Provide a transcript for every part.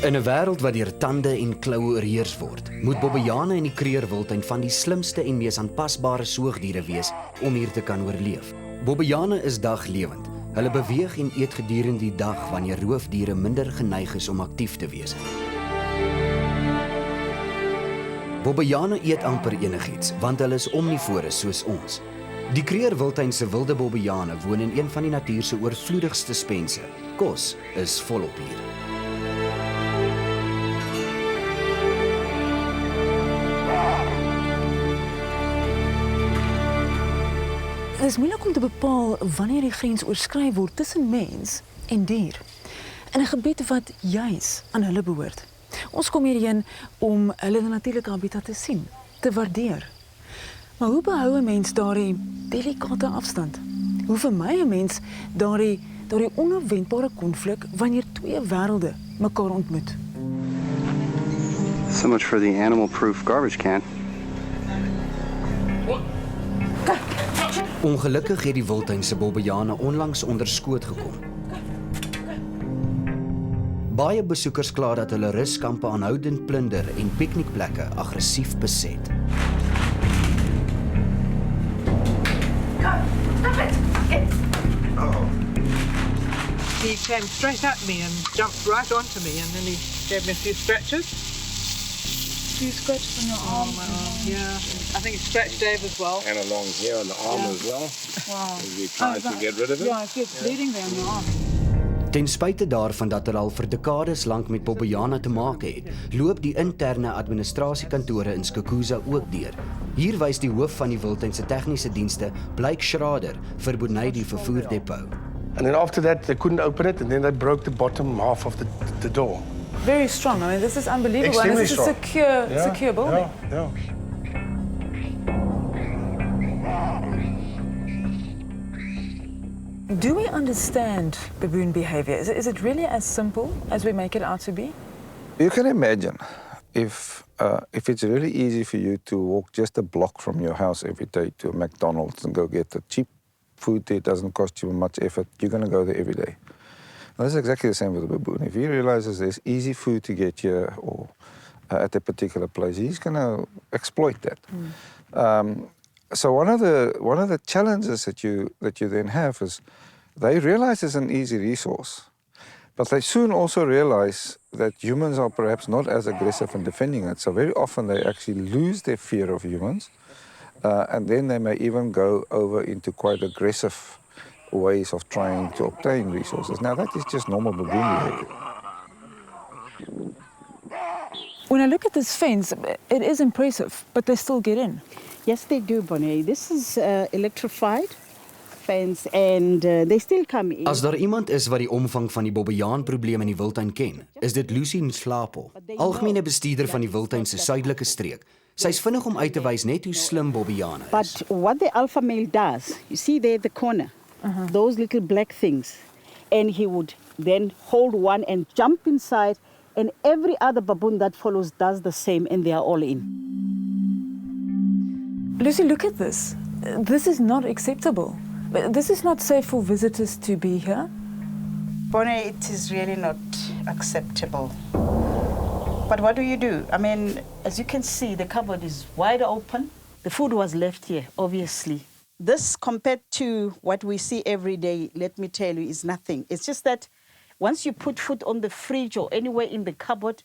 In 'n wêreld wat deur tande en kloue oorheers word, moet bobbejane in die kreurwildtuin van die slimste en mees aanpasbare soogdiere wees om hier te kan oorleef. Bobbejane is daglewend. Hulle beweeg en eet gedurende die dag wanneer roofdiere minder geneig is om aktief te wees. Bobbejane eet amper enigiets, want hulle is omnivore soos ons. Die kreurwildtuin se wilde bobbejane woon in een van die natuur se oorvloedigste spense. Kos is volop hier. Het is moeilik om te bepaal wanneer die grens oorskry word tussen mens en dier. In 'n gebied wat juis aan hulle behoort. Ons kom hierheen om hulle natuurlike habitat te sien, te waardeer. Maar hoe behou 'n mens daardie delikate afstand? Hoe vermy 'n mens daardie onverwendbare konflik wanneer twee wêrelde mekaar ontmoet? So much for the animal-proof garbage can. Ongelukkig het die wildtuin se bobbejane onlangs onder skoot gekom. Baie besoekers kla dat hulle ruskampe aanhoudend plunder en piknikplekke aggressief beset. He came straight at me and jumped right onto me, and then he gave me a few scratches. Few scratches on your arm. My arm, yeah. I think he scratched Dave as well. And along here on the arm as well. Wow. As we tried to get rid of it. Yeah, it's bleeding there on your arm. Ten spyte daarvan dat hulle al vir dekades lank met bobbejane te maak het, loop die interne administrasiekantore in Skukuza ook deur. Hier wys die hoof van die wildtuin se tegniese dienste, Blake Schrader, vir Bonne die vervoerdepot. And then after that, they couldn't open it, and then they broke the bottom half of the door. Very strong. I mean, this is unbelievable. Extremely And this is a secure building. Yeah. Do we understand baboon behavior? Is it really as simple as we make it out to be? You can imagine if it's really easy for you to walk just a block from your house every day to a McDonald's and go get the cheap food there, doesn't cost you much effort, you're going to go there every day. Now, this is exactly the same with the baboon. If he realizes there's easy food to get here or at a particular place, he's going to exploit that. So one of the challenges that you then have is they realize it's an easy resource, but they soon also realize that humans are perhaps not as aggressive in defending it. So very often they actually lose their fear of humans, and then they may even go over into quite aggressive ways of trying to obtain resources. Now that is just normal baboon behavior. When I look at this fence, it is impressive, but they still get in. Yes, they do, Bonne. This is electrified fence and they still come in. As daar iemand is wat die omvang van die bobbejaan-probleem in die wildtuin ken, is dit Lucy Nslapo, algemene bestuurder van die wildtuin se suidelike streek. Sy's vinnig om uit te wys net hoe slim bobbejane is. But what the alpha male does, you see there at the corner, those little black things, and he would then hold one and jump inside, and every other baboon that follows does the same, and they are all in. Lucy, look at this. This is not acceptable. This is not safe for visitors to be here. Bonne, it is really not acceptable. But what do you do? I mean, as you can see, the cupboard is wide open. The food was left here, obviously. This, compared to what we see every day, let me tell you, is nothing. It's just that once you put food on the fridge or anywhere in the cupboard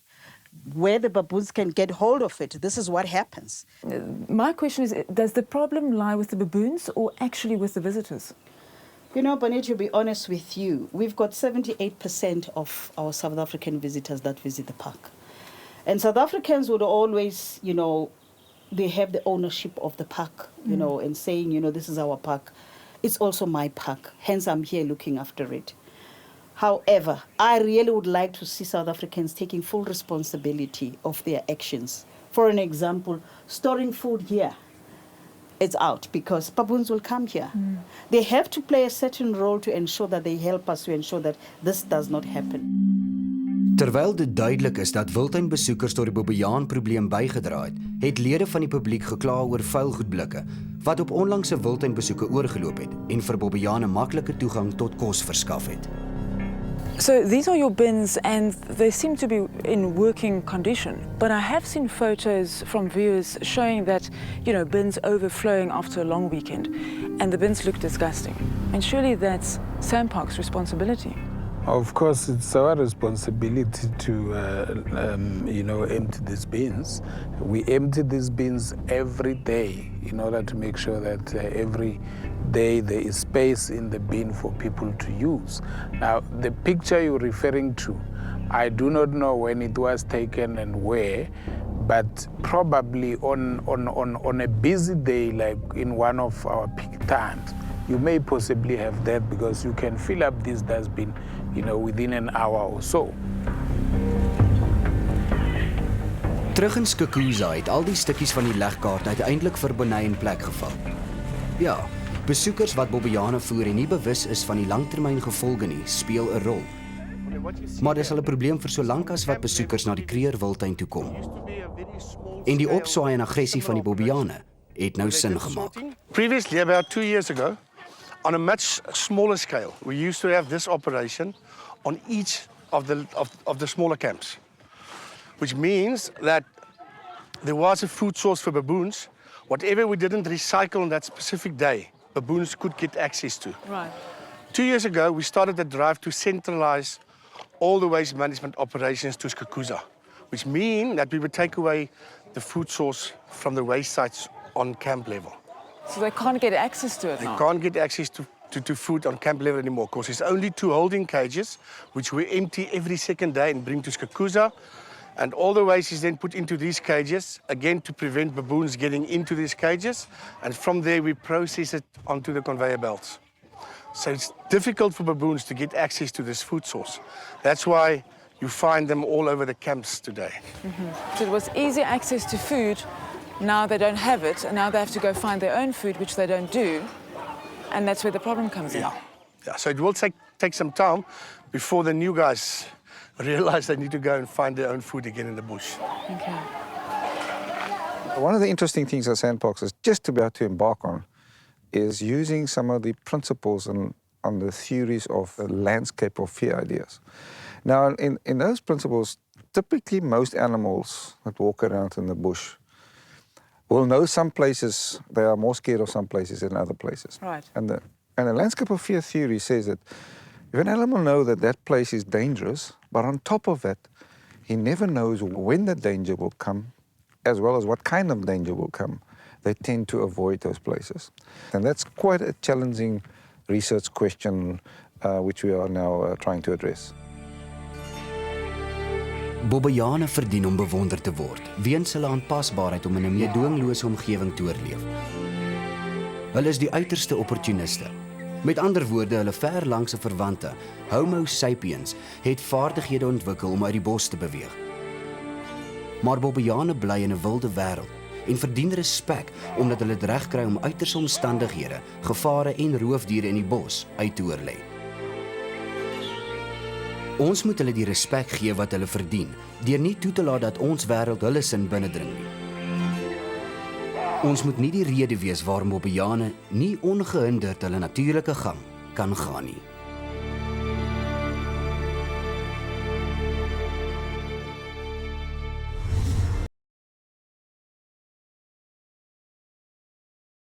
where the baboons can get hold of it, this is what happens. My question is, does the problem lie with the baboons or actually with the visitors? You know, Bonne, to be honest with you, we've got 78% of our South African visitors that visit the park. And South Africans would always, you know, they have the ownership of the park, you know, and saying, you know, this is our park. It's also my park, hence I'm here looking after it. However, I really would like to see South Africans taking full responsibility of their actions. For an example, storing food here, it's out because baboons will come here. They have to play a certain role to ensure that they help us to ensure that this does not happen. Terwyl dit duidelik is dat wildtuinbesoekers tot die bobbejaan-probleem bygedra het lede van die publiek gekla oor vuilgoedblikke wat op onlangse wildtuinbesoeke oorgeloop het en vir bobbejane maklike toegang tot kos verskaf het. So these are your bins and they seem to be in working condition, but I have seen photos from viewers showing that, bins overflowing after a long weekend and the bins look disgusting. And surely that's SANParks' responsibility. Of course, it's our responsibility to, empty these bins. We empty these bins every day in order to make sure that every day there is space in the bin for people to use. Now, the picture you're referring to, I do not know when it was taken and where, but probably on a busy day, like in one of our peak times, you may possibly have that because you can fill up this dustbin, within an hour or so. Terug in Skukuza het al die stukkies van die legkaart uiteindelik vir Bonne in plek geval. Ja, besoekers wat bobbejane voer en nie bewus is van die langtermyn gevolge nie, speel 'n rol. Maar dis al 'n probleem vir so lank as wat besoekers na die Kruger wildtuin toe kom. En die opswaai en aggressie van die bobbejane het nou sin gemaak. Previously, about 2 years ago, on a much smaller scale, we used to have this operation on each of the smaller camps, which means that there was a food source for baboons. Whatever we didn't recycle on that specific day, baboons could get access to. Right. 2 years ago, we started a drive to centralize all the waste management operations to Skukuza, which mean that we would take away the food source from the waste sites on camp level. So they can't get access to it They now? can't get access to food on camp level anymore because there's only 2 holding cages, which we empty every second day and bring to Skukuza. And all the waste is then put into these cages, again to prevent baboons getting into these cages. And from there, we process it onto the conveyor belts. So it's difficult for baboons to get access to this food source. That's why you find them all over the camps today. So it was easy access to food, now they don't have it, and now they have to go find their own food, which they don't do, and that's where the problem comes in. Yeah. So it will take some time before the new guys realize they need to go and find their own food again in the bush. Okay. One of the interesting things that SANParks is just about to embark on is using some of the principles and on the theories of the landscape of fear ideas. Now, in those principles, typically most animals that walk around in the bush will know some places they are more scared of some places than other places. Right. And the landscape of fear theory says that if an animal knows that that place is dangerous, but on top of that, he never knows when the danger will come, as well as what kind of danger will come, they tend to avoid those places. And that's quite a challenging research question, which we are now trying to address. Bobbejane verdien om bewonder te word, weens hulle aanpasbaarheid om in 'n meedoenglose omgewing te oorleef. Hulle is die uiterste opportuniste. Met ander woorde, hulle verlangse verwante, Homo sapiens, het vaardighede ontwikkel om uit die bos te beweeg. Maar bobbejane bly in 'n wilde wêreld en verdien respek omdat hulle dit reg kry om uiterste omstandighede, gevare en roofdiere in die bos uit te oorlê. Ons moet hulle die respek gee wat hulle verdien, deur nie toe te laat dat ons wêreld hulle sin binnendring nie. Ons moet nie die rede wees waarom bobbejane nie ongehinderd hulle natuurlike gang kan gaan nie.